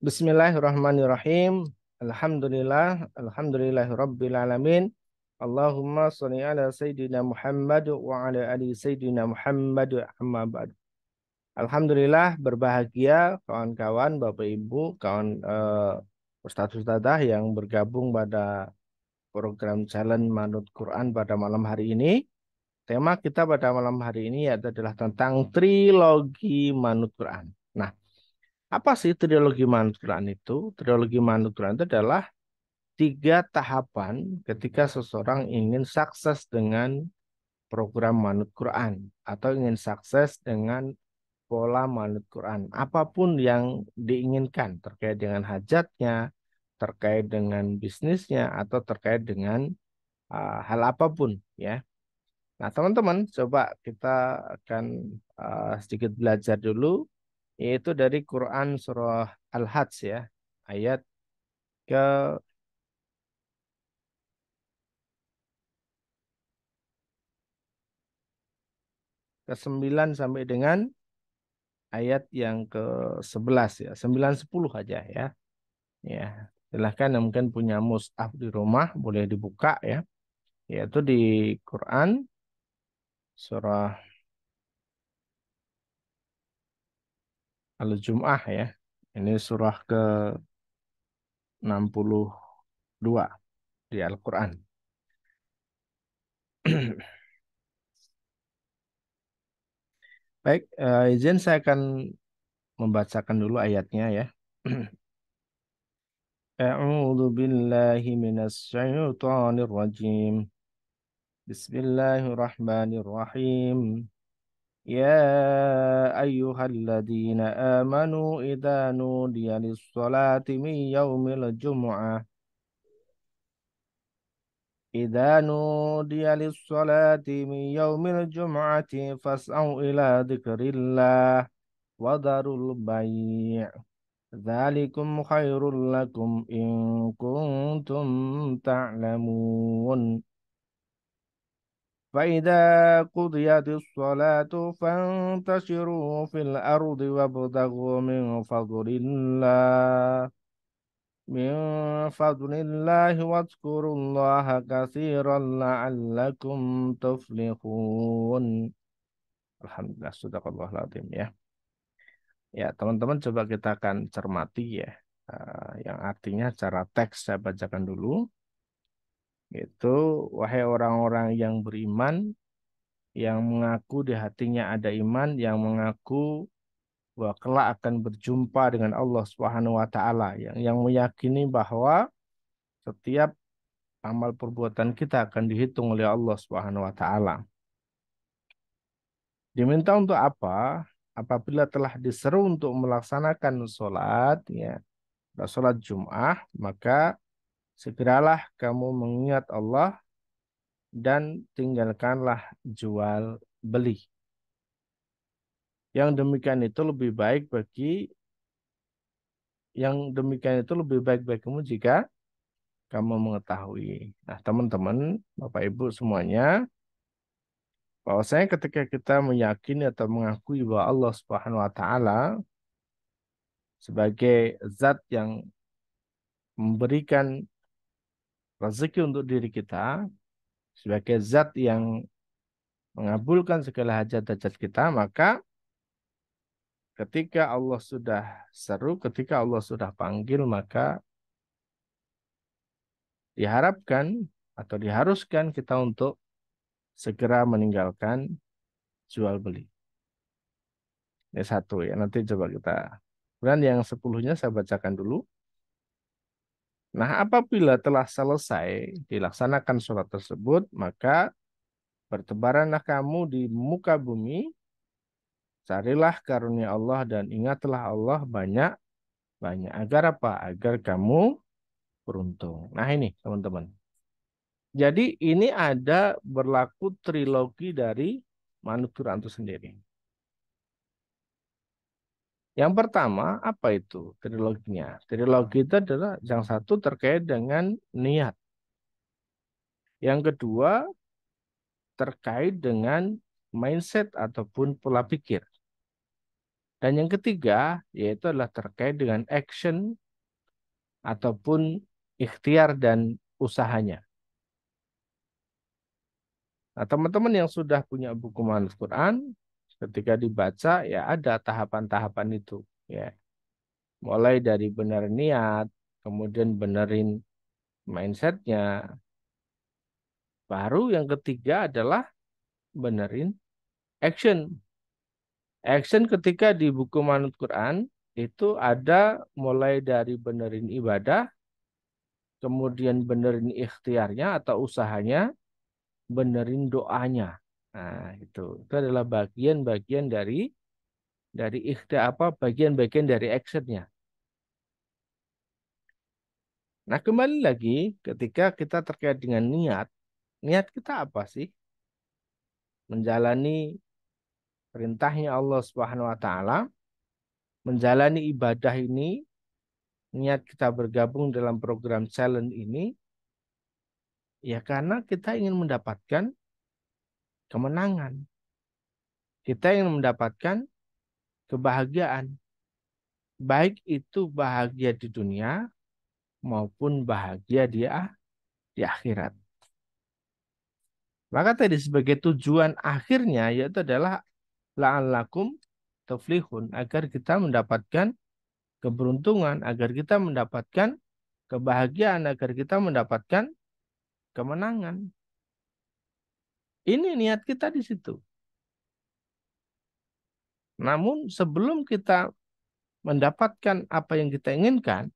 Bismillahirrahmanirrahim. Alhamdulillahirabbil alamin. Allahumma shalli ala sayyidina Muhammad wa ala ali sayyidina Muhammad amma ba'd. Alhamdulillah berbahagia kawan-kawan, Bapak Ibu, kawan ustadz-ustadzah yang bergabung pada program Challenge Manut Quran pada malam hari ini. Tema kita pada malam hari ini adalah tentang trilogi Manut Quran. Nah, apa sih trilogi Manut Quran itu? Trilogi Manut Quran itu adalah tiga tahapan ketika seseorang ingin sukses dengan program Manut Quran atau ingin sukses dengan pola Manut Quran. Apapun yang diinginkan terkait dengan hajatnya, terkait dengan bisnisnya, atau terkait dengan hal apapun ya. Nah, teman-teman, coba kita akan sedikit belajar dulu, yaitu dari Quran surah Al-Hajj ya, ayat ke ke-9 sampai dengan ayat yang ke-11 ya, 9 10 aja ya. Ya, silahkan yang mungkin punya mushaf di rumah boleh dibuka ya, yaitu di Quran surah Al-Jum'ah ya. Ini surah ke-62 di Al-Quran. Baik, izin saya akan membacakan dulu ayatnya ya. A'udzu billahi minasy syaithanir rajim. Bismillahirrahmanirrahim. يا أيها الذين آمنوا إذا نودي للصلاة من يوم الجمعة إذا نودي للصلاة من يوم الجمعة فاسعوا إلى ذكر الله وذروا البيع ذلكم خير لكم إن كنتم تعلمون فإذا قضيت الصلاة فانتشروا في الأرض وابتغوا من فضل الله واذكروا الله كثيرا لعلكم تفلحون. Alhamdulillah, sadaqallahul azim ya. Ya, teman-teman coba kita akan cermati ya. Yang artinya cara teks saya bacakan dulu. Itu, wahai orang-orang yang beriman, yang mengaku di hatinya ada iman, yang mengaku bahwa kelak akan berjumpa dengan Allah Subhanahu wa taala, yang meyakini bahwa setiap amal perbuatan kita akan dihitung oleh Allah Subhanahu wa taala. Diminta untuk apa? Apabila telah diseru untuk melaksanakan sholat, ya, sholat Jum'ah, maka segeralah kamu mengingat Allah dan tinggalkanlah jual beli. Yang demikian itu lebih baik bagi yang demikian itu lebih baik bagimu jika kamu mengetahui. Nah, teman-teman, Bapak Ibu semuanya, bahwasanya ketika kita meyakini atau mengakui bahwa Allah Subhanahu wa taala sebagai zat yang memberikan rezeki untuk diri kita, sebagai zat yang mengabulkan segala hajat-hajat kita, maka ketika Allah sudah seru, ketika Allah sudah panggil, maka diharapkan atau diharuskan kita untuk segera meninggalkan jual beli. Ini satu ya, nanti coba kita. Kemudian yang 10-nya saya bacakan dulu. Nah, apabila telah selesai dilaksanakan sholat tersebut, maka bertebaranlah kamu di muka bumi, carilah karunia Allah dan ingatlah Allah banyak-banyak. Agar apa? Agar kamu beruntung. Nah ini teman-teman. Jadi ini ada berlaku trilogi dari Manutur itu sendiri. Yang pertama, apa itu triloginya? Trilogi itu adalah yang satu terkait dengan niat. Yang kedua, terkait dengan mindset ataupun pola pikir. Dan yang ketiga, yaitu adalah terkait dengan action ataupun ikhtiar dan usahanya. Nah, teman-teman yang sudah punya buku Manhaj Quran, ketika dibaca ya ada tahapan-tahapan itu. Ya, mulai dari benar niat, kemudian benerin mindsetnya. Baru yang ketiga adalah benerin action. Action ketika di buku Manhaj Quran itu ada mulai dari benerin ibadah, kemudian benerin ikhtiarnya atau usahanya, benerin doanya. Nah, itu adalah bagian-bagian dari ikhtiar apa bagian-bagian dari actionnya. Nah, kembali lagi ketika kita terkait dengan niat, niat kita apa sih? Menjalani perintahnya Allah Subhanahu wa taala, menjalani ibadah ini, niat kita bergabung dalam program challenge ini ya karena kita ingin mendapatkan kemenangan. Kita ingin mendapatkan kebahagiaan, baik itu bahagia di dunia maupun bahagia di akhirat. Maka tadi sebagai tujuan akhirnya yaitu adalah la'allakum tuflihun, agar kita mendapatkan keberuntungan, agar kita mendapatkan kebahagiaan, agar kita mendapatkan kemenangan. Ini niat kita di situ. Namun sebelum kita mendapatkan apa yang kita inginkan,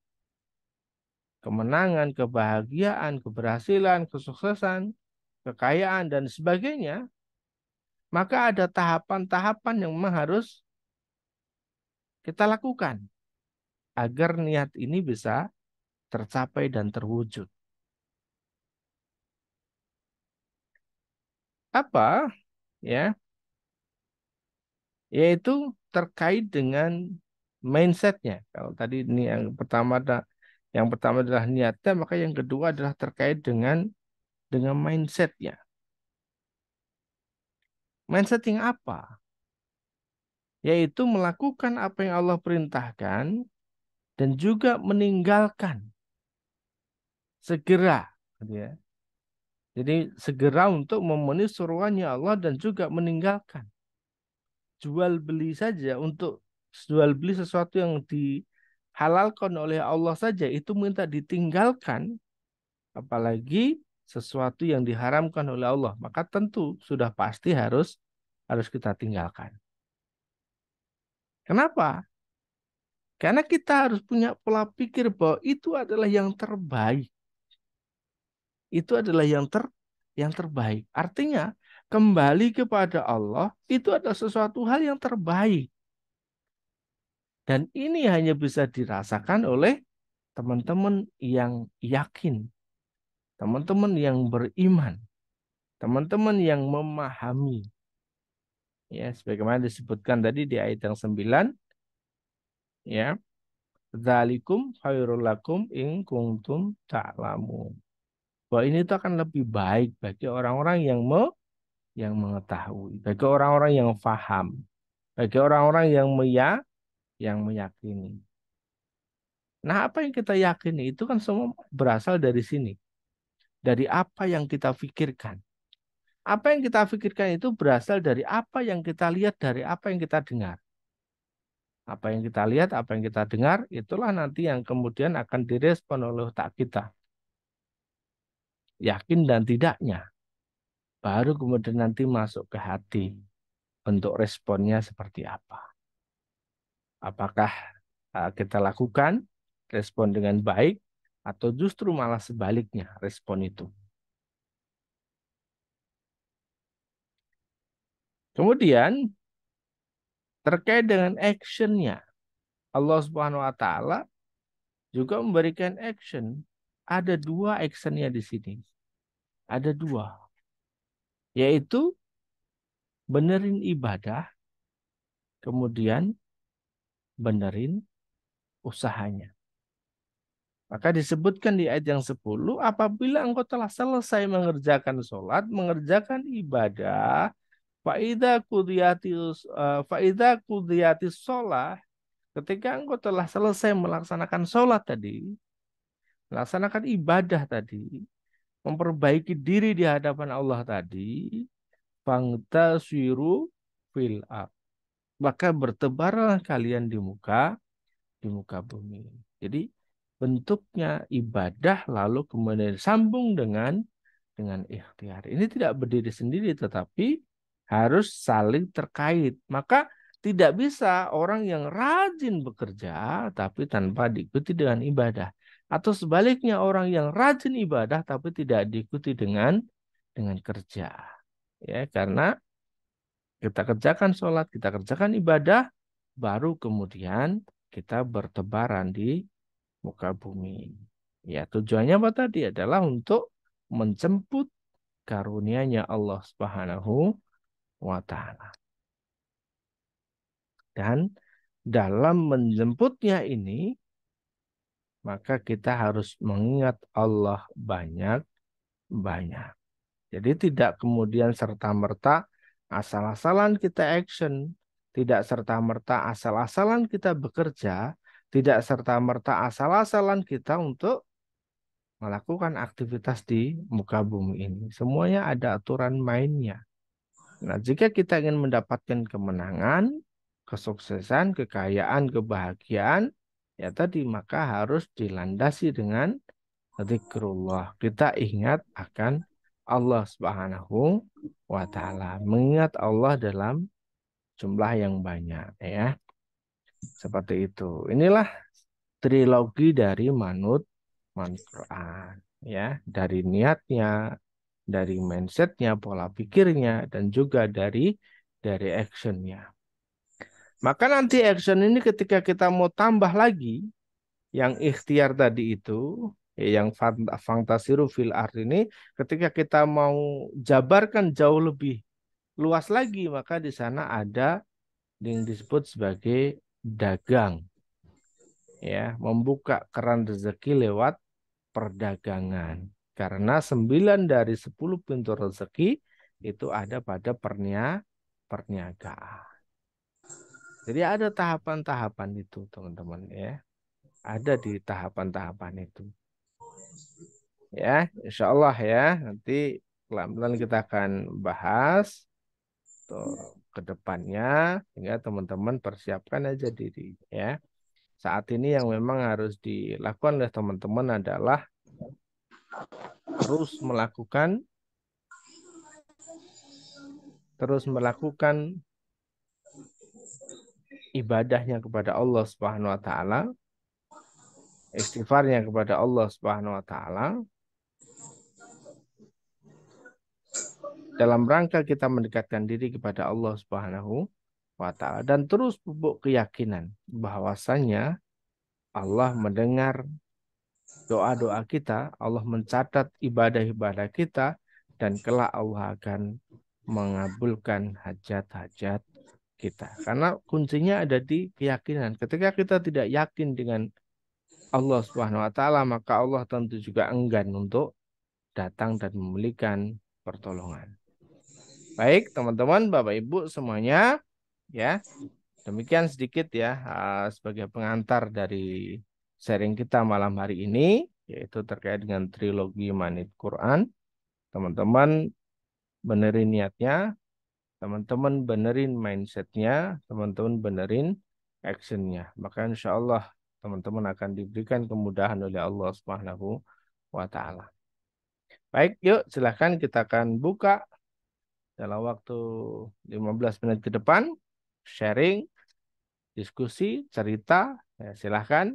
kemenangan, kebahagiaan, keberhasilan, kesuksesan, kekayaan, dan sebagainya, maka ada tahapan-tahapan yang memang harus kita lakukan agar niat ini bisa tercapai dan terwujud. Apa? Ya, yaitu terkait dengan mindsetnya. Kalau tadi ini yang pertama adalah niatnya, maka yang kedua adalah terkait dengan mindsetnya. Mindset yang apa? Yaitu melakukan apa yang Allah perintahkan dan juga meninggalkan segera, gitu ya. Jadi segera untuk memenuhi suruhannya Allah dan juga meninggalkan jual beli saja, untuk jual beli sesuatu yang dihalalkan oleh Allah saja itu minta ditinggalkan, apalagi sesuatu yang diharamkan oleh Allah, maka tentu sudah pasti harus kita tinggalkan. Kenapa? Karena kita harus punya pola pikir bahwa itu adalah yang terbaik. Itu adalah yang terbaik. Artinya, kembali kepada Allah itu adalah sesuatu hal yang terbaik. Dan ini hanya bisa dirasakan oleh teman-teman yang yakin, teman-teman yang beriman, teman-teman yang memahami. Ya, sebagaimana disebutkan tadi di ayat yang 9, ya, dzalikum khairul lakum in kuntum ta'lamun. Bahwa ini itu akan lebih baik bagi orang-orang yang mengetahui, bagi orang-orang yang faham, bagi orang-orang yang meyakini. Nah, apa yang kita yakini itu kan semua berasal dari sini, dari apa yang kita pikirkan. Apa yang kita pikirkan itu berasal dari apa yang kita lihat, dari apa yang kita dengar. Apa yang kita lihat, apa yang kita dengar, itulah nanti yang kemudian akan direspon oleh otak kita. Yakin dan tidaknya. Baru kemudian nanti masuk ke hati. Bentuk responnya seperti apa. Apakah kita lakukan respon dengan baik, atau justru malah sebaliknya respon itu. Kemudian terkait dengan actionnya, Allah Subhanahu Wa Taala juga memberikan action. Ada dua actionnya di sini. Ada dua, yaitu benerin ibadah, kemudian benerin usahanya. Maka disebutkan di ayat yang 10, apabila engkau telah selesai mengerjakan sholat, mengerjakan ibadah, Faida kudiyatis sholat, ketika engkau telah selesai melaksanakan sholat tadi, melaksanakan ibadah tadi, memperbaiki diri di hadapan Allah tadi, fangtasiru fil ard. Maka bertebarlah kalian di muka bumi. Jadi bentuknya ibadah lalu kemudian sambung dengan ikhtiar. Ini tidak berdiri sendiri tetapi harus saling terkait. Maka tidak bisa orang yang rajin bekerja tapi tanpa diikuti dengan ibadah. Atau sebaliknya orang yang rajin ibadah tapi tidak diikuti dengan kerja. Ya, karena kita kerjakan sholat, kita kerjakan ibadah, baru kemudian kita bertebaran di muka bumi. Ya, tujuannya apa tadi? Adalah untuk menjemput karunia-Nya Allah Subhanahu wa taala. Dan dalam menjemputnya ini, maka kita harus mengingat Allah banyak-banyak. Jadi tidak kemudian serta-merta asal-asalan kita action, tidak serta-merta asal-asalan kita bekerja, tidak serta-merta asal-asalan kita untuk melakukan aktivitas di muka bumi ini. Semuanya ada aturan mainnya. Nah, jika kita ingin mendapatkan kemenangan, kesuksesan, kekayaan, kebahagiaan, ya tadi maka harus dilandasi dengan zikrullah. Kita ingat akan Allah Subhanahu wa taala. Mengingat Allah dalam jumlah yang banyak ya. Seperti itu. Inilah trilogi dari Manut Quran ya, dari niatnya, dari mindsetnya, pola pikirnya, dan juga dari actionnya. Maka nanti action ini ketika kita mau tambah lagi yang ikhtiar tadi itu, yang fantasiru fil art ini, ketika kita mau jabarkan jauh lebih luas lagi, maka di sana ada yang disebut sebagai dagang, ya, membuka keran rezeki lewat perdagangan. Karena 9 dari 10 pintu rezeki itu ada pada perniagaan. Jadi ada tahapan-tahapan itu, teman-teman ya. Ada di tahapan-tahapan itu. Ya, insya Allah ya. Nanti pelan-pelan kita akan bahas tuh, ke depannya. Sehingga teman-teman persiapkan aja diri ya. Saat ini yang memang harus dilakukan oleh teman-teman adalah terus melakukan terus melakukan ibadahnya kepada Allah Subhanahu wa taala, istighfarnya kepada Allah Subhanahu wa taala dalam rangka kita mendekatkan diri kepada Allah Subhanahu wa taala dan terus pupuk keyakinan bahwasannya Allah mendengar doa-doa kita, Allah mencatat ibadah-ibadah kita dan kelak Allah akan mengabulkan hajat-hajat kita. Karena kuncinya ada di keyakinan. Ketika kita tidak yakin dengan Allah Subhanahu wa taala, maka Allah tentu juga enggan untuk datang dan memberikan pertolongan. Baik, teman-teman, Bapak Ibu semuanya, ya. Demikian sedikit ya sebagai pengantar dari sharing kita malam hari ini, yaitu terkait dengan trilogi Manit Quran. Teman-teman benerin niatnya, teman-teman benerin mindsetnya, teman-teman benerin actionnya. Maka insya Allah teman-teman akan diberikan kemudahan oleh Allah Subhanahu wa taala. Baik, yuk silahkan kita akan buka dalam waktu 15 menit ke depan sharing, diskusi, cerita. Ya, silahkan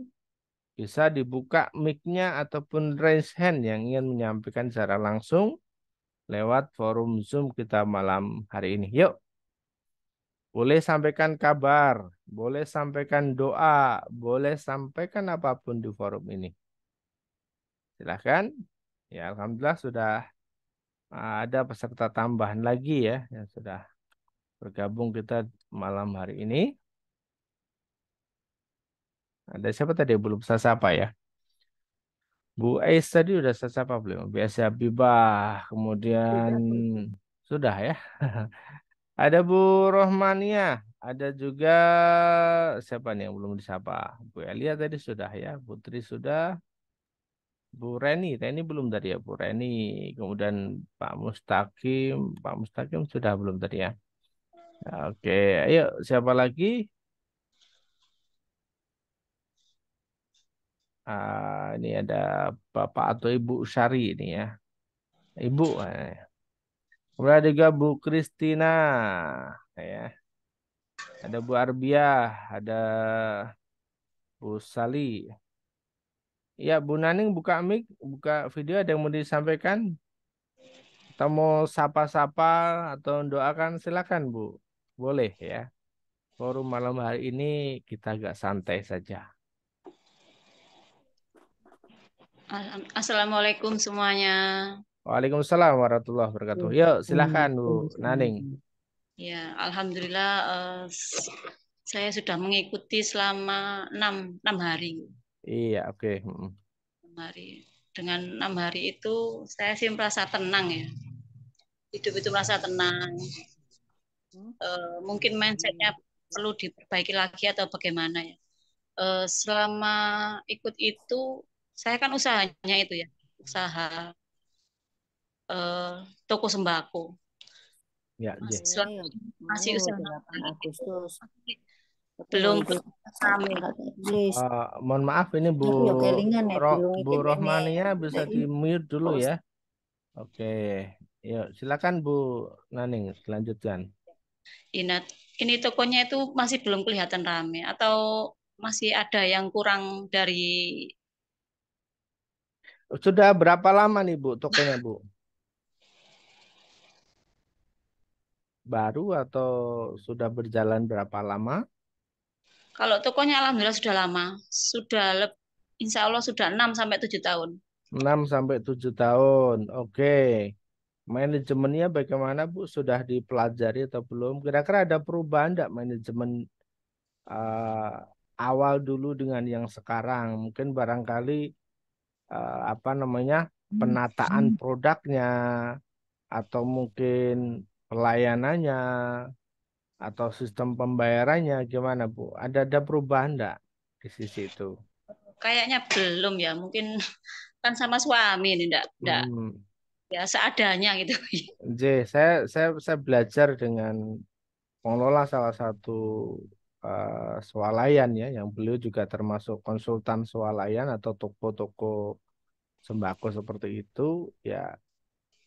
bisa dibuka mic-nya ataupun raise hand yang ingin menyampaikan secara langsung lewat forum Zoom kita malam hari ini. Yuk, boleh sampaikan kabar, boleh sampaikan doa, boleh sampaikan apapun di forum ini. Silahkan. Ya, alhamdulillah sudah ada peserta tambahan lagi ya yang sudah bergabung kita malam hari ini. Ada siapa tadi yang belum saya sapa ya? Bu Ais tadi udah saya sapa belum? Biasa Habibah, kemudian sudah ya. Ada Bu Rohmania, ada juga siapa nih yang belum disapa? Bu Elia tadi sudah ya, Putri sudah, Bu Reni, Reni belum tadi ya, Bu Reni. Kemudian Pak Mustaqim sudah belum tadi ya. Oke, ayo siapa lagi? Ini ada Bapak atau Ibu Syari ini ya. Ibu. Kemudian ada juga Bu Kristina. Ya. Ada Bu Arbiah. Ada Bu Sali. Ya, Bu Naning buka mic, buka video ada yang mau disampaikan? Atau mau sapa-sapa atau doakan silakan Bu. Boleh ya. Forum malam hari ini kita agak santai saja. Assalamualaikum semuanya. Waalaikumsalam warahmatullahi wabarakatuh. Yuk, silakan Bu Naning. Ya, alhamdulillah saya sudah mengikuti selama 6 hari. Iya, oke. 6 hari. Dengan 6 hari itu saya sih merasa tenang ya. Hidup itu merasa tenang. Mungkin mindsetnya perlu diperbaiki lagi atau bagaimana ya. Selama ikut itu saya kan usahanya itu ya, usaha toko sembako. Ya, J. Selama Ya, masih mau usaha 8 Agustus tapi belum itu rame. kata iblis Mohon maaf ini aku ya kelingan ya bingung Bu iki nenek Rohmania bisa dari di mute dulu pos ya. Oke. Yuk, silakan Bu Naning lanjutkan. Inat, ini tokonya itu masih belum kelihatan rame atau masih ada yang kurang dari Sudah berapa lama nih Bu tokonya Bu? Baru atau sudah berjalan berapa lama? kalau tokonya alhamdulillah sudah lama, sudah insya Allah sudah 6 sampai 7 tahun. 6 sampai 7 tahun. Oke. Manajemennya bagaimana Bu? Sudah dipelajari atau belum? Kira-kira ada perubahan enggak manajemen eh, awal dulu dengan yang sekarang? Mungkin barangkali apa namanya? Penataan produknya atau mungkin pelayanannya atau sistem pembayarannya gimana Bu? Ada perubahan enggak di sisi itu? Kayaknya belum ya, mungkin kan sama suami ini enggak Hmm. ya seadanya gitu. J, saya belajar dengan pengelola salah satu swalayan ya, yang beliau juga termasuk konsultan swalayan atau toko-toko sembako seperti itu. Ya,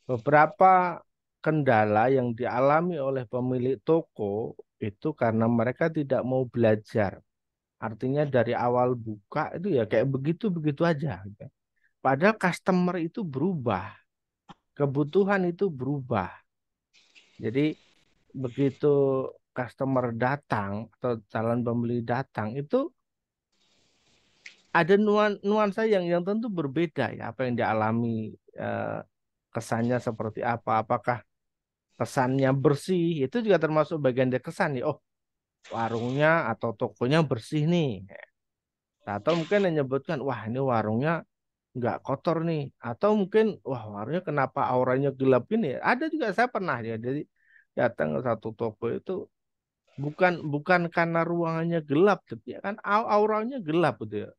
beberapa kendala yang dialami oleh pemilik toko itu karena mereka tidak mau belajar. Artinya dari awal buka itu ya kayak begitu-begitu aja, gitu. Padahal customer itu berubah, kebutuhan itu berubah. Jadi begitu customer datang atau calon pembeli datang itu ada nuansa yang tentu berbeda ya apa yang dialami, eh, kesannya seperti apa, apakah kesannya bersih itu juga termasuk bagian dari kesan nih, oh warungnya atau tokonya bersih nih, atau mungkin menyebutkan wah ini warungnya nggak kotor nih, atau mungkin wah warungnya kenapa auranya gelap ini, ada juga saya pernah ya jadi datang ke satu toko itu bukan bukan karena ruangannya gelap, tapi ya kan auranya gelap gitu ya.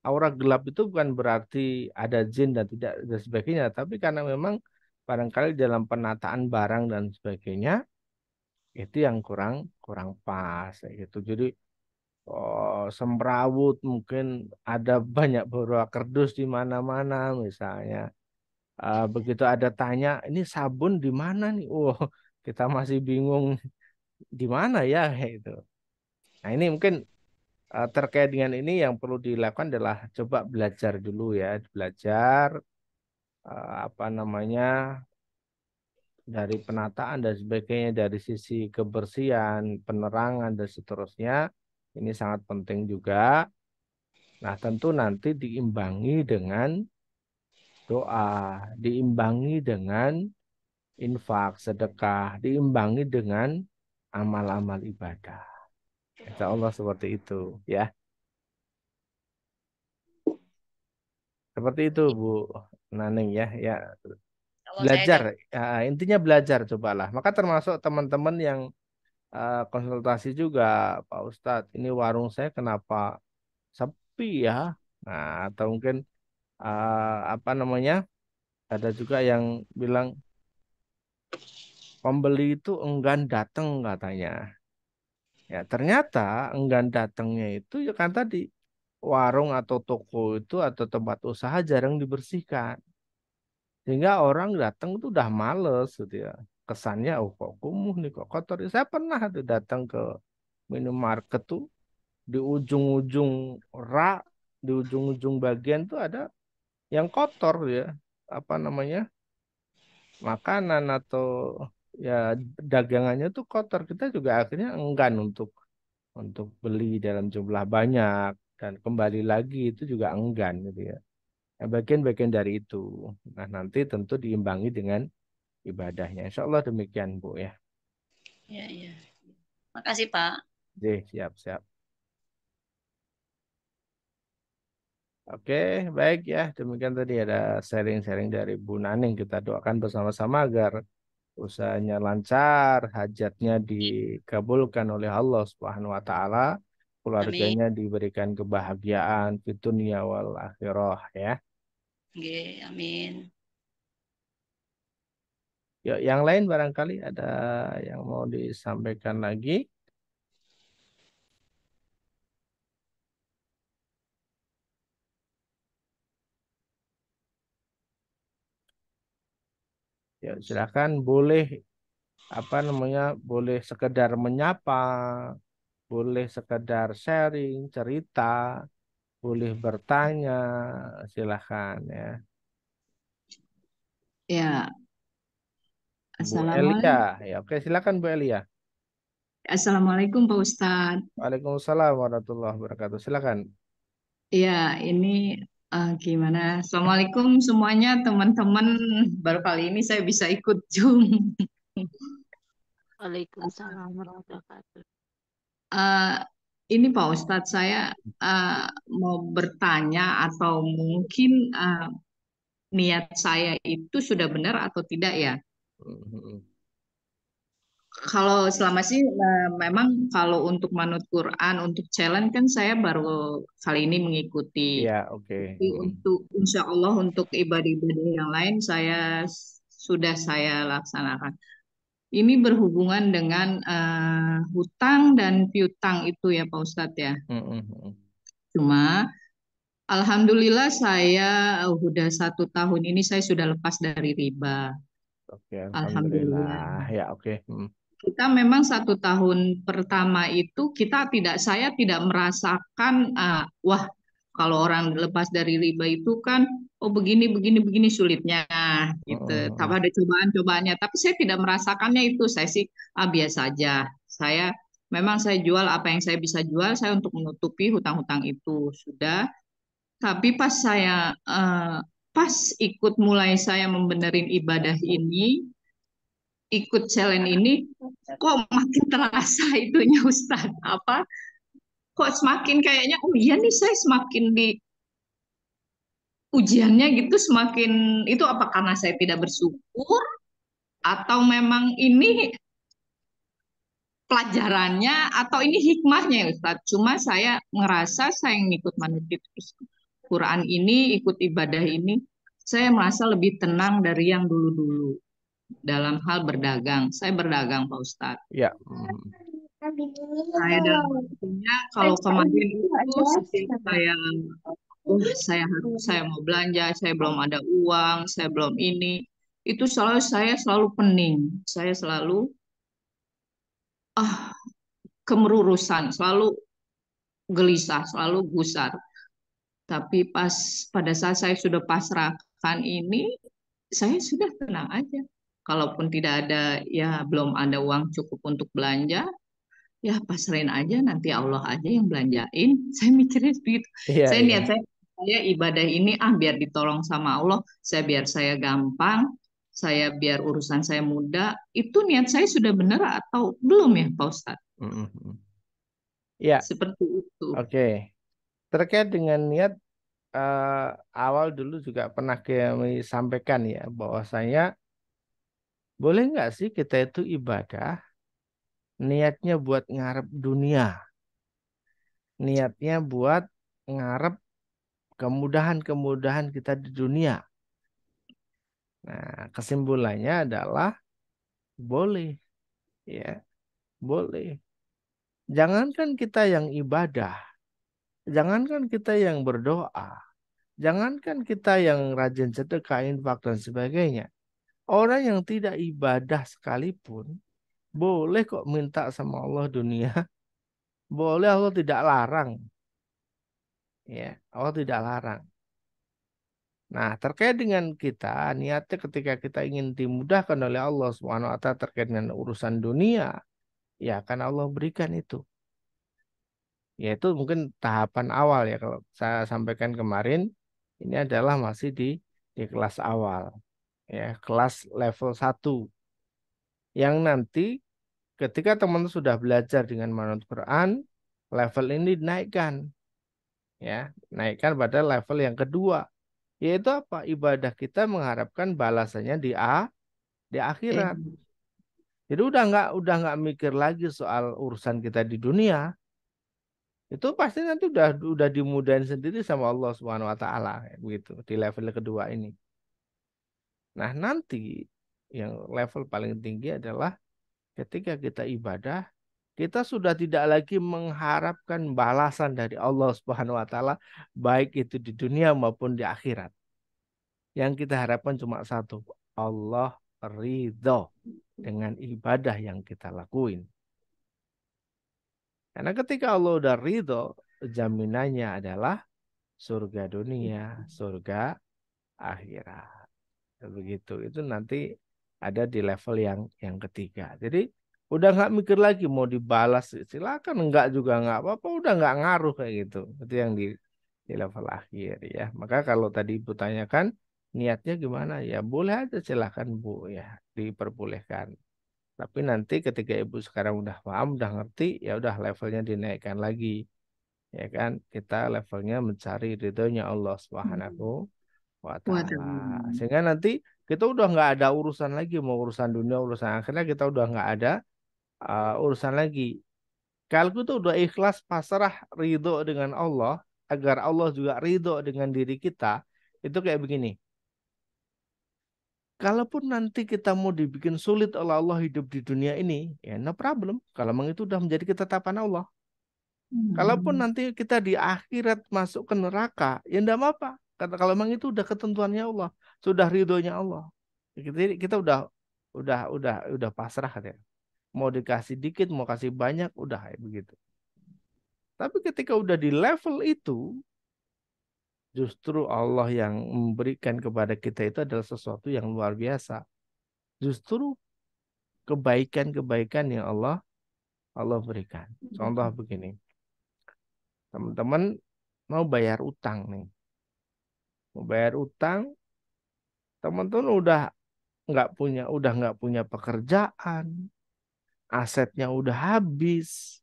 Aura gelap itu bukan berarti ada jin dan tidak dan sebagainya, tapi karena memang barangkali dalam penataan barang dan sebagainya itu yang kurang kurang pas kayak gitu. Jadi semrawut mungkin ada banyak beberapa kardus di mana-mana misalnya. Begitu ada tanya ini sabun di mana nih? Oh, kita masih bingung di mana ya kayak gitu. Nah, ini mungkin terkait dengan ini yang perlu dilakukan adalah coba belajar dulu ya, belajar apa namanya dari penataan dan sebagainya, dari sisi kebersihan, penerangan dan seterusnya. Ini sangat penting juga. Nah, tentu nanti diimbangi dengan doa, diimbangi dengan infak, sedekah, diimbangi dengan amal-amal ibadah. Insya Allah seperti itu ya. Seperti itu Bu Naning ya. Ya, Kalau saya belajar, ya, intinya belajar cobalah. Maka termasuk teman-teman yang konsultasi juga, Pak Ustadz, ini warung saya kenapa sepi ya? Nah, atau mungkin apa namanya? Ada juga yang bilang pembeli itu enggan datang katanya. Ya, ternyata enggan datangnya itu ya kan tadi warung atau toko itu atau tempat usaha jarang dibersihkan. Sehingga orang datang itu udah males gitu ya. Kesannya oh kok kumuh nih kok kotor. Saya pernah tuh datang ke minimarket tuh di ujung-ujung rak, di ujung-ujung bagian tuh ada yang kotor ya. Apa namanya? Makanan atau ya dagangannya tuh kotor. Kita juga akhirnya enggan untuk beli dalam jumlah banyak dan kembali lagi itu juga enggan gitu ya. Nah, bagian-bagian dari itu. Nah, nanti tentu diimbangi dengan ibadahnya. Insya Allah demikian, Bu ya. Ya, ya. Makasih, Pak. Oke, siap-siap. Oke, baik ya. Demikian tadi ada sharing-sharing dari Bu Naning. Kita doakan bersama-sama agar usahanya lancar, hajatnya dikabulkan oleh Allah Subhanahu wa taala, Amin. keluarganya diberikan kebahagiaan di dunia wal akhirah ya. Oke, amin. Yuk, yang lain barangkali ada yang mau disampaikan lagi. Ya, silakan boleh apa namanya? Boleh sekedar menyapa, boleh sekedar sharing cerita, boleh bertanya, silahkan ya. Ya, Bu Elia, Assalamualaikum. ya oke silakan Bu Elia. Assalamualaikum Pak Ustadz. Waalaikumsalam warahmatullahi wabarakatuh. Silakan. Ya, ini gimana? Assalamualaikum semuanya teman-teman. Baru kali ini saya bisa ikut Zoom. Waalaikumsalam warahmatullahi wabarakatuh. Eh, ini Pak Ustadz, saya eh, mau bertanya atau mungkin niat saya itu sudah benar atau tidak ya? Mhm. Kalau selama sih memang kalau untuk manut Quran, untuk challenge kan saya baru kali ini mengikuti. Iya, oke. Tapi untuk insya Allah untuk ibadah-ibadah yang lain sudah saya laksanakan. Ini berhubungan dengan hutang dan piutang itu ya Pak Ustadz ya. Mhm. Cuma Alhamdulillah saya udah 1 tahun ini saya sudah lepas dari riba. Oke, Alhamdulillah. alhamdulillah. Ya, oke. Kita memang 1 tahun pertama itu saya tidak merasakan wah kalau orang lepas dari riba itu kan oh begini begini begini sulitnya gitu. Tapi Mhm. ada cobaan-cobaannya, tapi saya tidak merasakannya itu. Saya sih biasa aja. Saya jual apa yang saya bisa jual saya untuk menutupi hutang-hutang itu sudah. Tapi pas ikut mulai saya membenerin ibadah ini ikut challenge ini kok makin terasa itunya Ustadz apa kok semakin kayaknya oh iya nih saya semakin di ujiannya gitu semakin itu apa karena saya tidak bersyukur atau memang ini pelajarannya atau ini hikmahnya ya Ustadz cuma saya ngerasa saya ngikut manut Quran ini ikut ibadah ini saya merasa lebih tenang dari yang dulu-dulu dalam hal berdagang saya berdagang Pak Ustadz. Ya. Saya dalam artinya kalau kemarin itu setiap saya mau belanja, saya belum ada uang, saya belum ini, itu saya selalu pening, saya selalu ah kemerurusan, selalu gelisah, selalu gusar. Tapi pada saat saya sudah pasrahkan ini, saya sudah tenang aja. Kalaupun tidak ada, ya belum ada uang cukup untuk belanja, ya pasrahin aja nanti Allah aja yang belanjain. Saya mikirnya begitu. Iya, Saya iya. niat saya ibadah ini biar ditolong sama Allah, biar saya gampang, saya biar urusan saya mudah. Itu niat saya sudah benar atau belum ya Pak Ustadz? Mhm. Ya, Seperti itu. oke. Terkait dengan niat awal dulu juga pernah kami sampaikan ya bahwasanya boleh nggak sih kita itu ibadah niatnya buat ngarep dunia, niatnya buat ngarep kemudahan-kemudahan kita di dunia. Nah, kesimpulannya adalah boleh, ya, boleh. Jangankan kita yang ibadah, jangankan kita yang berdoa, jangankan kita yang rajin sedekah, infak dan sebagainya. Orang yang tidak ibadah sekalipun boleh kok minta sama Allah dunia. Boleh, Allah tidak larang. Ya, Allah tidak larang. Nah, terkait dengan kita, niatnya ketika kita ingin dimudahkan oleh Allah SWT terkait dengan urusan dunia, ya akan Allah berikan itu. Yaitu mungkin tahapan awal ya, kalau saya sampaikan kemarin, ini adalah masih di kelas awal, ya, kelas level 1. Yang nanti ketika teman sudah belajar dengan manut Quran, level ini dinaikkan, ya, naikkan pada level yang kedua, yaitu apa? Ibadah kita mengharapkan balasannya di Eh, akhirat. Jadi udah nggak mikir lagi soal urusan kita di dunia. Itu pasti nanti udah dimudahin sendiri sama Allah Subhanahu wa taala begitu di level kedua ini. Nah, nanti yang level paling tinggi adalah ketika kita ibadah, kita sudah tidak lagi mengharapkan balasan dari Allah Subhanahu wa taala baik itu di dunia maupun di akhirat. Yang kita harapkan cuma satu, Allah ridho dengan ibadah yang kita lakuin. Karena ketika Allah udah ridho, jaminannya adalah surga dunia, surga akhirat. Begitu. Itu nanti ada di level yang ketiga. Jadi udah nggak mikir lagi mau dibalas, silakan, enggak juga nggak apa-apa, udah nggak ngaruh kayak gitu. Itu yang di level akhir ya. Maka kalau tadi Ibu tanyakan niatnya gimana, ya boleh aja, silakan Bu, ya diperbolehkan. Tapi nanti ketika Ibu sekarang udah paham, udah ngerti, ya udah levelnya dinaikkan lagi. Ya kan, kita levelnya mencari ridhonya Allah Subhanahu wa Buat ta'ala. Sehingga nanti kita udah nggak ada urusan lagi, mau urusan dunia, urusan akhirnya kita udah nggak ada urusan lagi. Kalau kita udah ikhlas, pasrah, ridho dengan Allah, agar Allah juga ridho dengan diri kita, itu kayak begini. Kalaupun nanti kita mau dibikin sulit oleh Allah hidup di dunia ini, ya no problem. Kalau memang itu udah menjadi ketetapan Allah. Kalaupun nanti kita di akhirat masuk ke neraka, ya enggak apa-apa. Kata kalau memang itu udah ketentuannya Allah, sudah ridhonya Allah. Jadi kita udah pasrah ya. Mau dikasih dikit, mau kasih banyak, udah kayak begitu. Tapi ketika udah di level itu, justru Allah yang memberikan kepada kita itu adalah sesuatu yang luar biasa. Justru kebaikan-kebaikan yang Allah berikan. Contoh begini, teman-teman mau bayar utang nih. Mau bayar utang, teman-teman udah nggak punya pekerjaan, asetnya udah habis,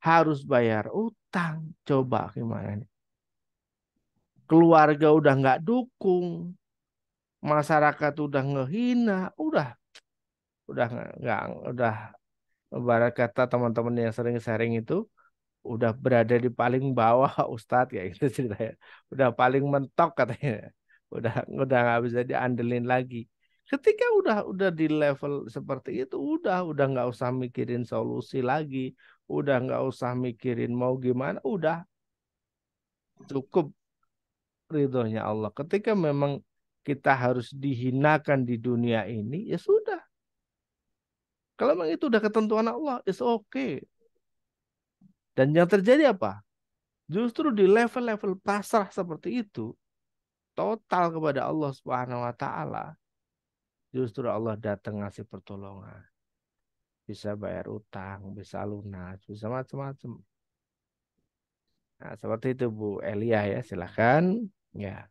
harus bayar utang. Coba gimana nih? Keluarga udah nggak dukung, masyarakat udah ngehina, udah nggak udah ibarat kata teman-teman yang sering sharing itu udah berada di paling bawah Ustadz kayak gitu ceritanya. Udah paling mentok katanya. Udah nggak bisa diandelin lagi. Ketika udah di level seperti itu, udah nggak usah mikirin solusi lagi, udah nggak usah mikirin mau gimana, udah cukup ridhonya Allah. Ketika memang kita harus dihinakan di dunia ini, ya sudah. Kalau memang itu udah ketentuan Allah, it's okay. Dan yang terjadi apa? Justru di level-level pasrah seperti itu, total kepada Allah Subhanahu wa taala, justru Allah datang ngasih pertolongan. Bisa bayar utang, bisa lunas, bisa macam-macam. Nah, seperti itu Bu Elia ya, silakan. Ya,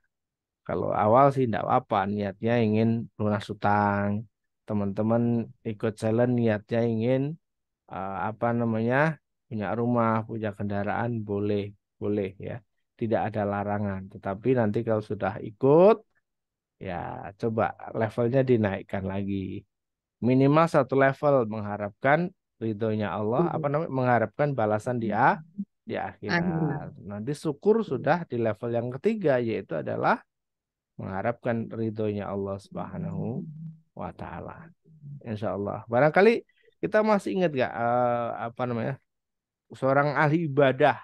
kalau awal sih enggak apa, niatnya ingin lunas utang. Teman-teman ikut challenge niatnya ingin apa namanya? Punya rumah, punya kendaraan, boleh, boleh ya. Tidak ada larangan. Tetapi nanti kalau sudah ikut, ya coba levelnya dinaikkan lagi. Minimal satu level mengharapkan ridhonya Allah, apa namanya, mengharapkan balasan di Akhirat. akhirat. Nanti syukur sudah di level yang ketiga, yaitu adalah mengharapkan ridhonya Allah Subhanahu wa Ta'ala. Insya Allah. Barangkali kita masih ingat gak apa namanya, seorang ahli ibadah,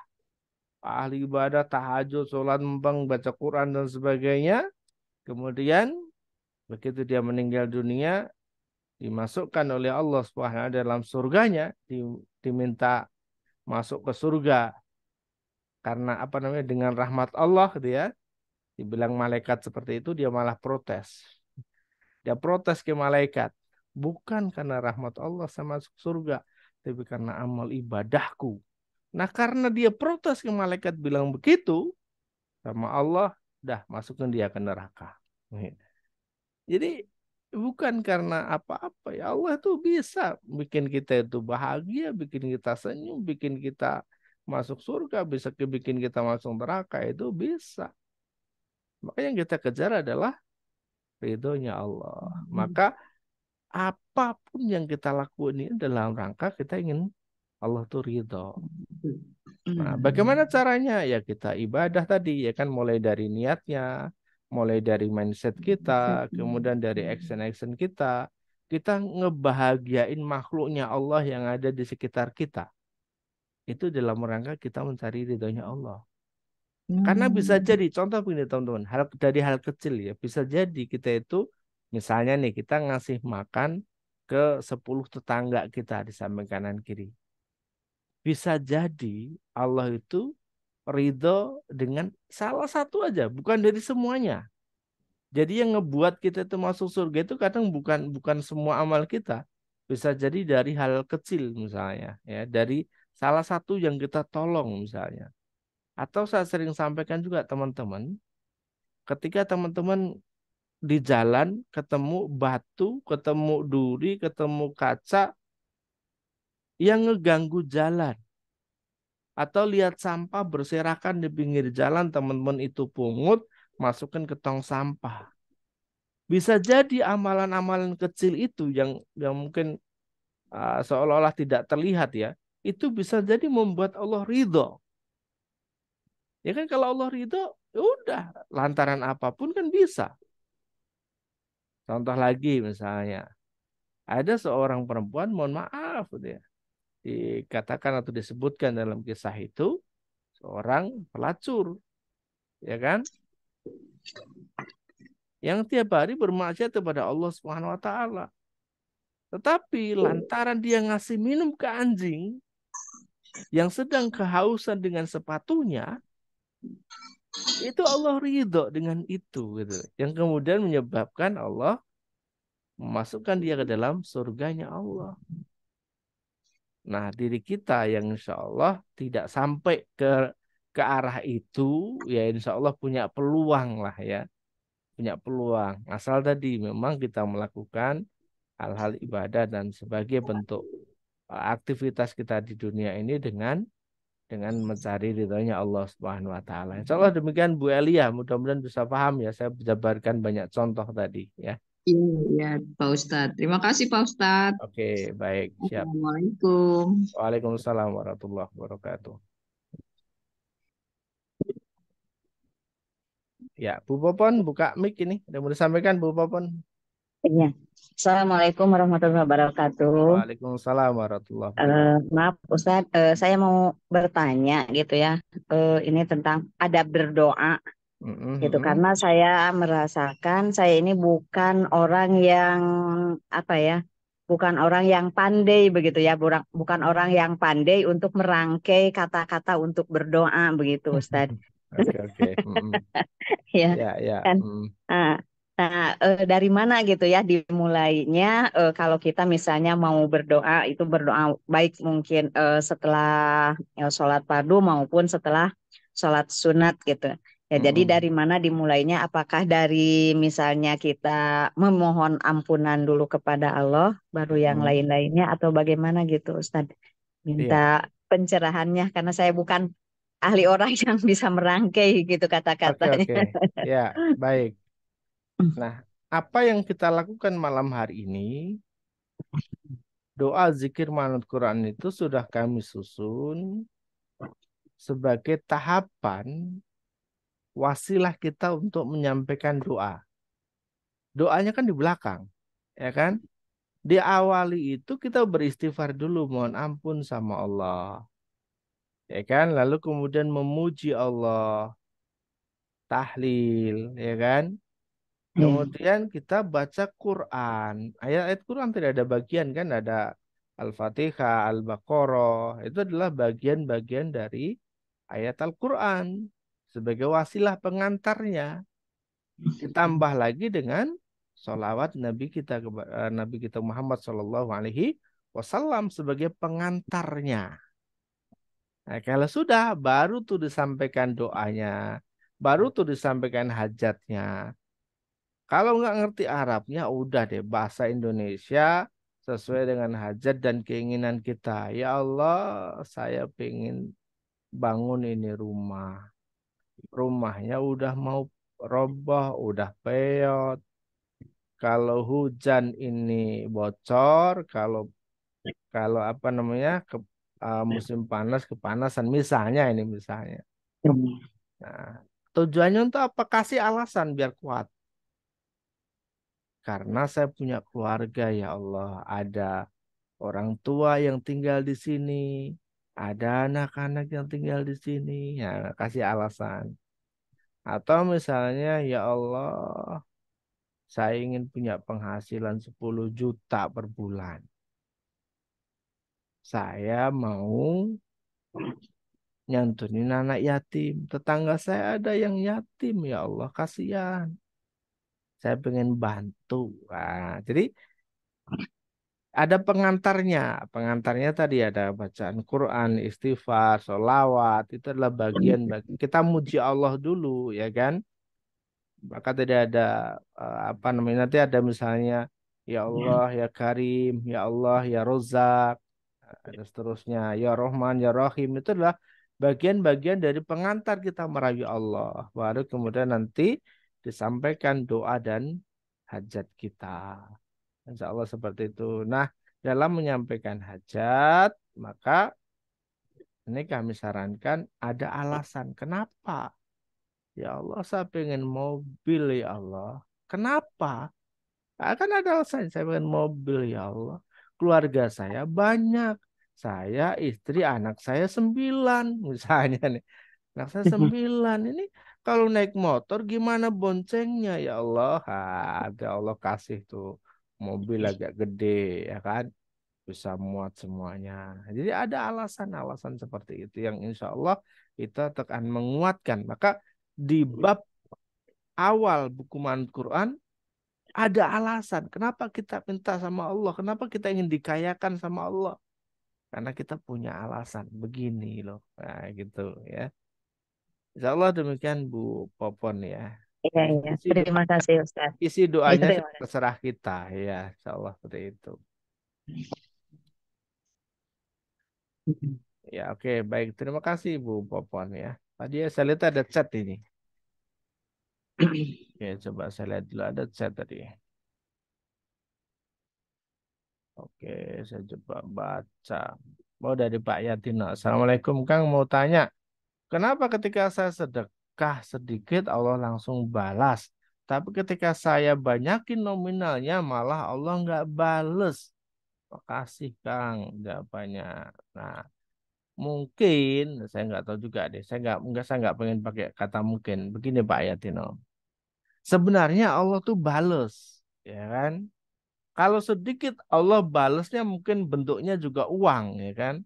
tahajud, sholat, membang, baca Quran dan sebagainya. Kemudian begitu dia meninggal dunia, dimasukkan oleh Allah Subhanahu dalam surganya, diminta masuk ke surga karena apa namanya, dengan rahmat Allah gitu ya. Dibilang malaikat seperti itu, dia malah protes. Dia protes ke malaikat, bukan karena rahmat Allah saya masuk surga, tapi karena amal ibadahku. Nah, karena dia protes ke malaikat bilang begitu, sama Allah, dah masukkan dia ke neraka. Jadi bukan karena apa-apa, ya Allah tuh bisa bikin kita itu bahagia, bikin kita senyum, bikin kita masuk surga, bisa bikin kita masuk neraka, itu bisa. Maka yang kita kejar adalah ridhonya Allah. Maka apapun yang kita lakukan ini dalam rangka kita ingin Allah tuh ridho. Nah, bagaimana caranya? Ya kita ibadah tadi, ya kan, mulai dari niatnya, mulai dari mindset kita, kemudian dari action-action kita. Kita ngebahagiain makhluknya Allah yang ada di sekitar kita. Itu dalam rangka kita mencari ridhonya Allah. Karena bisa jadi, contoh begini teman-teman, dari hal kecil ya, bisa jadi kita itu, misalnya nih, kita ngasih makan ke 10 tetangga kita di samping kanan kiri. Bisa jadi Allah itu ridho dengan salah satu aja, bukan dari semuanya. Jadi yang ngebuat kita itu masuk surga itu kadang bukan bukan semua amal kita. Bisa jadi dari hal kecil misalnya, ya, dari salah satu yang kita tolong misalnya. Atau saya sering sampaikan juga teman-teman, ketika teman-teman di jalan ketemu batu, ketemu duri, ketemu kaca yang ngeganggu jalan, atau lihat sampah berserakan di pinggir jalan, teman-teman itu pungut, masukkan ke tong sampah. Bisa jadi amalan-amalan kecil itu yang mungkin seolah-olah tidak terlihat ya, itu bisa jadi membuat Allah ridho. Ya kan, kalau Allah ridho, ya udah, lantaran apapun kan bisa. Contoh lagi misalnya, ada seorang perempuan, mohon maaf gitu ya, dikatakan atau disebutkan dalam kisah itu, seorang pelacur, ya kan, yang tiap hari bermaksiat kepada Allah Subhanahu wa Ta'ala. Tetapi lantaran dia ngasih minum ke anjing yang sedang kehausan dengan sepatunya, itu Allah ridho dengan itu gitu. Yang kemudian menyebabkan Allah memasukkan dia ke dalam surganya Allah. Nah, diri kita yang insya Allah tidak sampai ke arah itu, ya insya Allah punya peluang lah ya. Punya peluang. Asal tadi memang kita melakukan hal-hal ibadah dan sebagai bentuk aktivitas kita di dunia ini dengan mencari ridhonya Allah Subhanahu wa Ta'ala. Insya Allah demikian Bu Elia, mudah-mudahan bisa paham ya. Saya jabarkan banyak contoh tadi ya. Iya, iya, Pak Ustadz. Terima kasih, Pak Ustadz. Oke, baik, siap. Assalamualaikum. Waalaikumsalam warahmatullahi wabarakatuh. Ya, Bu Popon buka mic ini. Ada mau disampaikan Bu Popon? Iya. Assalamualaikum warahmatullahi wabarakatuh. Waalaikumsalam warahmatullahi wabarakatuh. Maaf Ustadz, saya mau bertanya gitu ya. Ini tentang adab berdoa gitu, karena saya merasakan saya ini bukan orang yang apa ya, bukan orang yang pandai begitu ya, bukan orang yang pandai untuk merangkai kata-kata untuk berdoa begitu Ustadz. Oke. Ya Ya. kan. Nah, dari mana gitu ya dimulainya, kalau kita misalnya mau berdoa, itu berdoa baik mungkin setelah sholat fardu maupun setelah sholat sunat gitu. Ya, jadi dari mana dimulainya? Apakah dari misalnya kita memohon ampunan dulu kepada Allah, baru yang lain-lainnya, atau bagaimana gitu Ustadz? Minta pencerahannya karena saya bukan ahli orang yang bisa merangkai gitu kata-katanya. Oke. Ya, baik. Nah, apa yang kita lakukan malam hari ini doa zikir manut Quran itu sudah kami susun sebagai tahapan wasilah kita untuk menyampaikan doa. Doanya kan di belakang, ya kan? Diawali itu kita beristighfar dulu, mohon ampun sama Allah, ya kan? Lalu kemudian memuji Allah, tahlil, ya kan? Kemudian kita baca Quran. Ayat-ayat Quran tidak ada bagian kan? Ada Al-Fatihah, Al-Baqarah. Itu adalah bagian-bagian dari ayat Al-Quran sebagai wasilah pengantarnya. Ditambah lagi dengan sholawat Nabi kita Muhammad Shallallahu Alaihi Wasallam sebagai pengantarnya. Nah, kalau sudah baru tuh disampaikan doanya, baru tuh disampaikan hajatnya. Kalau nggak ngerti Arabnya, udah deh bahasa Indonesia sesuai dengan hajat dan keinginan kita. Ya Allah, saya pengen bangun ini rumah. Rumahnya udah mau roboh, udah peot. Kalau hujan ini bocor, kalau kalau apa namanya musim panas kepanasan, misalnya ini misalnya. Nah, tujuannya untuk apa? Kasih alasan biar kuat. Karena saya punya keluarga ya Allah, ada orang tua yang tinggal di sini, ada anak-anak yang tinggal di sini. Ya, kasih alasan. Atau misalnya ya Allah, saya ingin punya penghasilan 10 juta per bulan. Saya mau nyantunin anak yatim. Tetangga saya ada yang yatim ya Allah, kasihan. Saya pengen bantu. Nah, jadi ada pengantarnya. Pengantarnya tadi ada bacaan Quran, istighfar, sholawat. Itu adalah bagian bagi kita muji Allah dulu, ya kan? Maka tidak ada apa namanya nanti ada misalnya ya Allah, ya Karim, ya Allah, ya Rozak, dan seterusnya. Ya Rahman, ya Rahim itu adalah bagian-bagian dari pengantar kita merayu Allah. Baru kemudian nanti disampaikan doa dan hajat kita. Insya Allah seperti itu. Nah, dalam menyampaikan hajat, maka ini kami sarankan ada alasan. Kenapa? Ya Allah, saya pengen mobil ya Allah. Kenapa? Kan ada alasan. Saya pengen mobil ya Allah. Keluarga saya banyak. Saya, istri, anak saya 9. Misalnya nih. Anak saya 9. Ini kalau naik motor gimana boncengnya ya Allah? Ada Allah kasih tuh mobil agak gede ya kan. Bisa muat semuanya. Jadi ada alasan-alasan seperti itu yang insya Allah kita akan menguatkan. Maka di bab awal buku Manut Quran ada alasan kenapa kita minta sama Allah, kenapa kita ingin dikayakan sama Allah. Karena kita punya alasan begini loh. Nah, gitu ya. Insya Allah demikian Bu Popon ya. Iya, iya. Isi Terima doanya, kasih Ustaz. isi Ya, doanya sih terima kasih. terserah kita ya. Insya Allah seperti itu. Ya oke baik. Terima kasih Bu Popon ya. Tadi saya lihat ada chat ini. Oke coba saya lihat dulu ada chat tadi. Oke, saya coba baca. Mau dari Pak Yatino. Assalamualaikum Kang, mau tanya, kenapa ketika saya sedekah sedikit Allah langsung balas, tapi ketika saya banyakin nominalnya malah Allah nggak bales. Makasih Kang jawabannya. Nah, mungkin saya nggak tahu juga deh. Saya nggak pengen pakai kata mungkin. Begini Pak Yatino. Sebenarnya Allah tuh bales, ya kan? Kalau sedikit Allah balasnya mungkin bentuknya juga uang ya kan.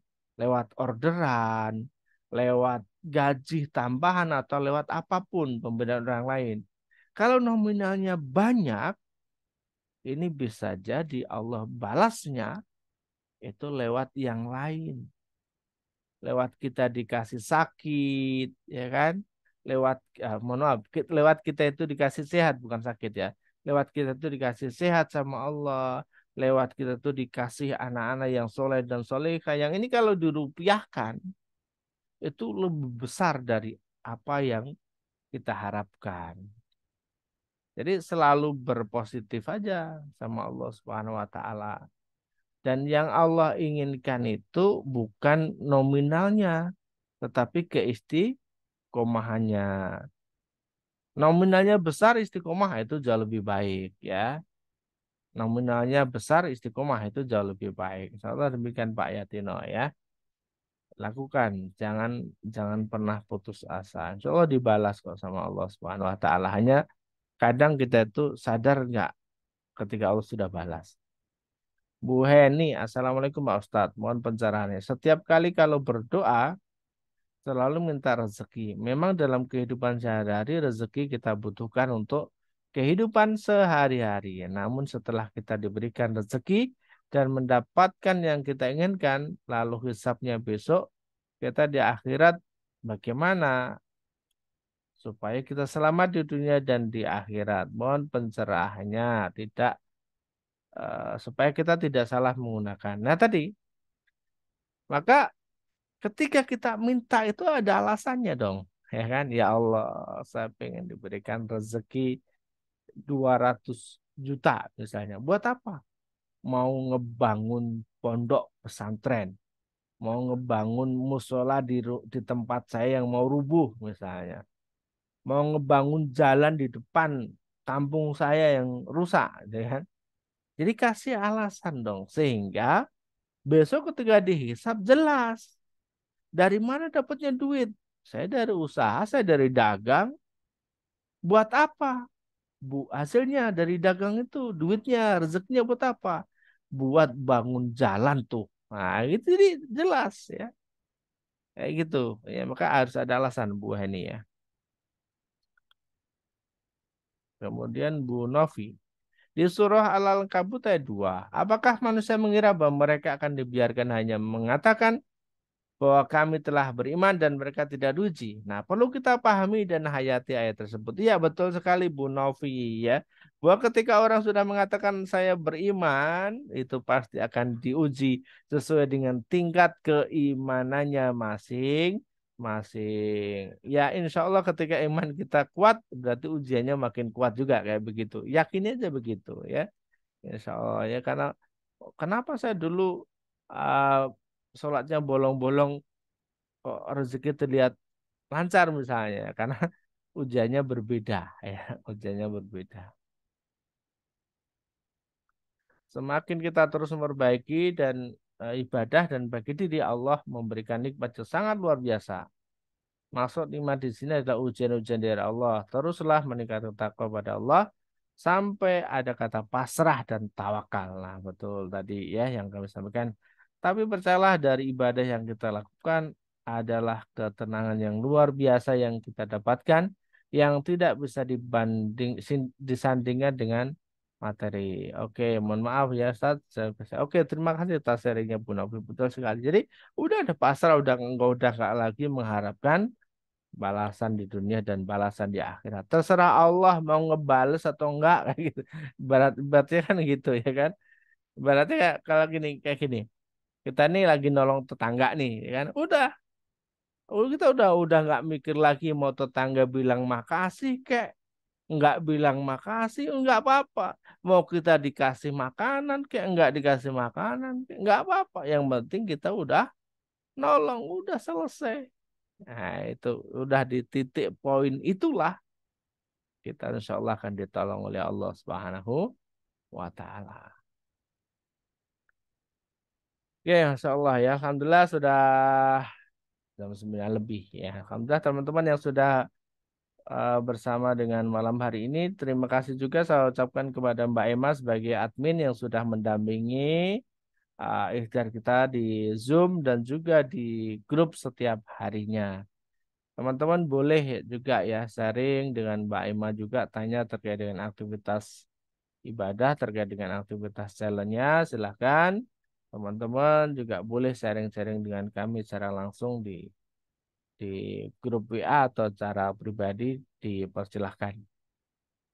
Lewat orderan, lewat gaji tambahan atau lewat apapun pemberian orang lain. Kalau nominalnya banyak, ini bisa jadi Allah balasnya itu lewat yang lain. Lewat kita dikasih sakit, ya kan? Lewat, mohon maaf, lewat kita itu dikasih sehat, bukan sakit ya. Lewat kita itu dikasih sehat sama Allah. Lewat kita tuh dikasih anak-anak yang soleh dan solehah. Yang ini kalau dirupiahkan, itu lebih besar dari apa yang kita harapkan. Jadi selalu berpositif aja sama Allah Subhanahu wa taala. Dan yang Allah inginkan itu bukan nominalnya, tetapi keistiqomahannya. Nominalnya besar, istiqomah itu jauh lebih baik ya. Nominalnya besar, istiqomah itu jauh lebih baik. Insyaallah demikian Pak Yatino ya. Lakukan, jangan jangan pernah putus asa. Insyaallah dibalas kok sama Allah Subhanahu wa taala. Hanya kadang kita itu sadar nggak ketika Allah sudah balas. Bu Heni, Assalamualaikum Pak Ustadz. Mohon pencerahannya. Setiap kali kalau berdoa, selalu minta rezeki. Memang dalam kehidupan sehari-hari, rezeki kita butuhkan untuk kehidupan sehari-hari. Namun setelah kita diberikan rezeki dan mendapatkan yang kita inginkan, lalu hisapnya besok, kita di akhirat bagaimana supaya kita selamat di dunia dan di akhirat. Mohon pencerahannya, tidak supaya kita tidak salah menggunakan. Nah tadi, maka ketika kita minta itu ada alasannya dong. Ya kan? Ya Allah, saya pengen diberikan rezeki 200 juta misalnya. Buat apa? Mau ngebangun pondok pesantren, mau ngebangun musola di tempat saya yang mau rubuh misalnya. Mau ngebangun jalan di depan kampung saya yang rusak, ya kan? Jadi kasih alasan dong sehingga besok ketika dihisap jelas dari mana dapatnya duit. Saya dari usaha, saya dari dagang. Buat apa? Bu, hasilnya dari dagang itu duitnya, rezekinya buat apa? Buat bangun jalan tuh. Nah, itu jadi jelas ya. Kayak gitu. Ya, maka harus ada alasan Bu Heni ya. Kemudian Bu Novi. Di surah Al-Ankabut ayat 2, apakah manusia mengira bahwa mereka akan dibiarkan hanya mengatakan bahwa kami telah beriman dan mereka tidak diuji. Nah, perlu kita pahami dan hayati ayat tersebut. Iya, betul sekali Bu Novi ya. Bahwa ketika orang sudah mengatakan saya beriman, itu pasti akan diuji sesuai dengan tingkat keimanannya masing-masing. Ya, insya Allah ketika iman kita kuat, berarti ujiannya makin kuat juga kayak begitu. Yakin aja begitu ya. Insya Allah ya, karena kenapa saya dulu uh, sholatnya bolong-bolong kok rezeki terlihat lancar misalnya karena ujiannya berbeda ya, ujiannya berbeda. Semakin kita terus memperbaiki dan ibadah dan bagi diri, Allah memberikan nikmat yang sangat luar biasa. Maksud nikmat di sini adalah ujian-ujian dari Allah. Teruslah meningkatkan takwa pada Allah sampai ada kata pasrah dan tawakal. Nah, betul tadi ya yang kami sampaikan. Tapi percayalah dari ibadah yang kita lakukan adalah ketenangan yang luar biasa yang kita dapatkan yang tidak bisa disandingkan dengan materi. Oke, mohon maaf ya Ustaz. Oke, terima kasih atas sharingnya Bu Novi. Betul sekali. Jadi udah ada pasrah, udah nggak lagi mengharapkan balasan di dunia dan balasan di akhirat. Terserah Allah mau ngebales atau enggak kayak gitu. Ibaratnya kan gitu ya kan. Ibaratnya kalau gini kayak gini. Kita nih lagi nolong tetangga nih ya kan. Kita udah nggak mikir lagi mau tetangga bilang makasih kek nggak bilang makasih nggak apa-apa. Mau kita dikasih makanan kek nggak dikasih makanan kek nggak apa-apa. Yang penting kita udah nolong, udah selesai. Nah, itu udah di titik poin itulah kita insya Allah akan ditolong oleh Allah Subhanahu wa Ta'ala. Oke, insya Allah ya. Alhamdulillah sudah jam 9 lebih ya. Alhamdulillah teman-teman yang sudah bersama dengan malam hari ini. Terima kasih juga saya ucapkan kepada Mbak Emma sebagai admin yang sudah mendampingi ikhtiar kita di Zoom dan juga di grup setiap harinya. Teman-teman boleh juga ya sharing dengan Mbak Ima juga tanya terkait dengan aktivitas ibadah, terkait dengan aktivitas challenge-nya. Silahkan teman-teman juga boleh sharing-sharing dengan kami secara langsung di grup WA atau cara pribadi dipersilahkan.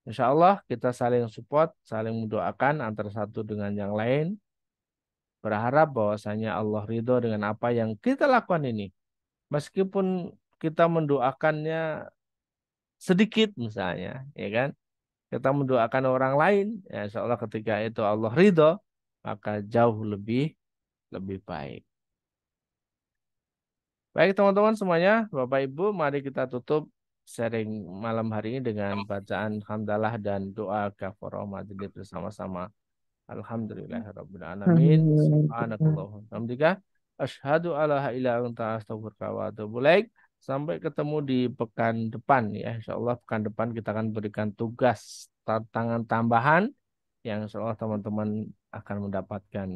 Insya Allah kita saling support, saling mendoakan antara satu dengan yang lain. Berharap bahwasanya Allah ridho dengan apa yang kita lakukan ini. Meskipun kita mendoakannya sedikit misalnya, ya kan? Kita mendoakan orang lain, ya insya Allah ketika itu Allah ridho, maka jauh lebih baik. Baik teman-teman semuanya, Bapak Ibu, mari kita tutup sharing malam hari ini dengan bacaan hamdalah dan doa kafarah majelis bersama-sama. Alhamdulillahirabbil alamin. Subhanakallahumma wa bihamdika asyhadu alla ilaha illa anta astaghfiruka wa atubu ilaik. Sampai ketemu di pekan depan ya. Insyaallah pekan depan kita akan berikan tugas tantangan tambahan yang insyaallah teman-teman akan mendapatkan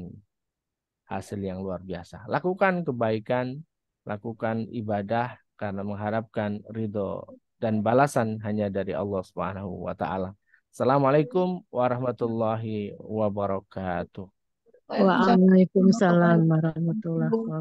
hasil yang luar biasa. Lakukan kebaikan, lakukan ibadah karena mengharapkan ridho dan balasan hanya dari Allah Subhanahu wa taala. Assalamualaikum warahmatullahi wabarakatuh. Waalaikumsalam warahmatullahi wabarakatuh.